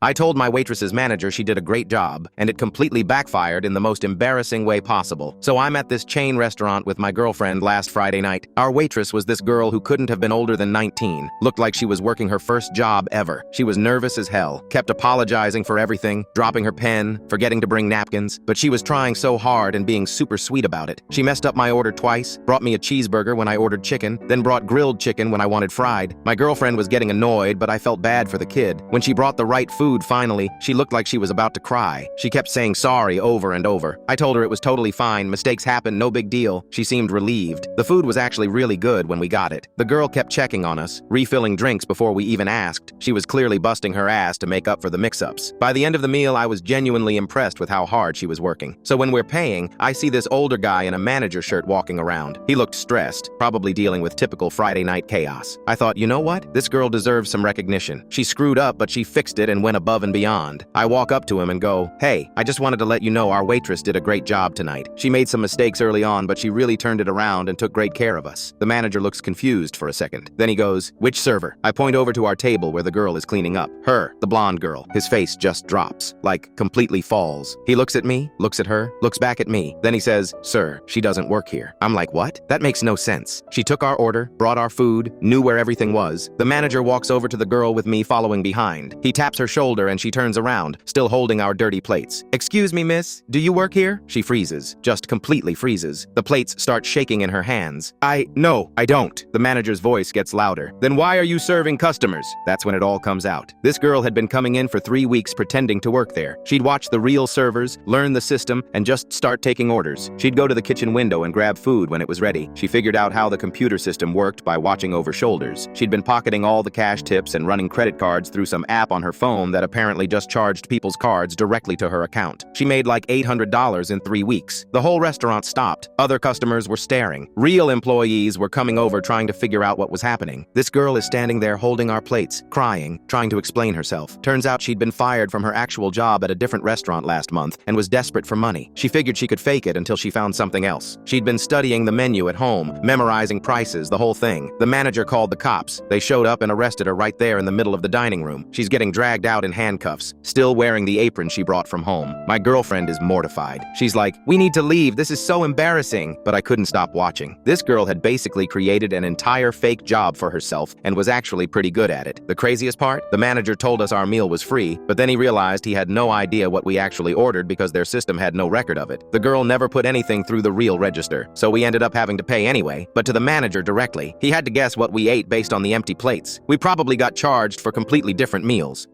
I told my waitress's manager she did a great job, and it completely backfired in the most embarrassing way possible. So I'm at this chain restaurant with my girlfriend last Friday night. Our waitress was this girl who couldn't have been older than 19, looked like she was working her first job ever. She was nervous as hell, kept apologizing for everything, dropping her pen, forgetting to bring napkins, but she was trying so hard and being super sweet about it. She messed up my order twice, brought me a cheeseburger when I ordered chicken, then brought grilled chicken when I wanted fried. My girlfriend was getting annoyed, but I felt bad for the kid. When she brought the right food finally, she looked like she was about to cry. She kept saying sorry over and over. I told her it was totally fine, mistakes happen, no big deal. She seemed relieved. The food was actually really good when we got it. The girl kept checking on us, refilling drinks before we even asked. She was clearly busting her ass to make up for the mix-ups. By the end of the meal, I was genuinely impressed with how hard she was working. So when we're paying, I see this older guy in a manager shirt walking around. He looked stressed, probably dealing with typical Friday night chaos. I thought, you know what? This girl deserves some recognition. She screwed up, but she fixed it and went above and beyond. I walk up to him and go, "Hey, I just wanted to let you know our waitress did a great job tonight. She made some mistakes early on, but she really turned it around and took great care of us." The manager looks confused for a second. Then he goes, "Which server?" I point over to our table where the girl is cleaning up. Her, the blonde girl. His face just drops, like completely falls. He looks at me, looks at her, looks back at me. Then he says, "Sir, she doesn't work here." I'm like, what? That makes no sense. She took our order, brought our food, knew where everything was. The manager walks over to the girl with me following behind. He taps her shoulder and she turns around, still holding our dirty plates. "Excuse me, miss, do you work here?" She freezes, just completely freezes. The plates start shaking in her hands. No, I don't." The manager's voice gets louder. "Then why are you serving customers?" That's when it all comes out. This girl had been coming in for 3 weeks pretending to work there. She'd watch the real servers, learn the system, and just start taking orders. She'd go to the kitchen window and grab food when it was ready. She figured out how the computer system worked by watching over shoulders. She'd been pocketing all the cash tips and running credit cards through some app on her phone that apparently just charged people's cards directly to her account. She made like $800 in 3 weeks. The whole restaurant stopped. Other customers were staring. Real employees were coming over trying to figure out what was happening. This girl is standing there holding our plates, crying, trying to explain herself. Turns out she'd been fired from her actual job at a different restaurant last month and was desperate for money. She figured she could fake it until she found something else. She'd been studying the menu at home, memorizing prices, the whole thing. The manager called the cops. They showed up and arrested her right there in the middle of the dining room. She's getting dragged out in handcuffs, still wearing the apron she brought from home. My girlfriend is mortified. She's like, "We need to leave, this is so embarrassing." But I couldn't stop watching. This girl had basically created an entire fake job for herself and was actually pretty good at it. The craziest part? The manager told us our meal was free, but then he realized he had no idea what we actually ordered because their system had no record of it. The girl never put anything through the real register, so we ended up having to pay anyway, but to the manager directly. He had to guess what we ate based on the empty plates. We probably got charged for completely different meals.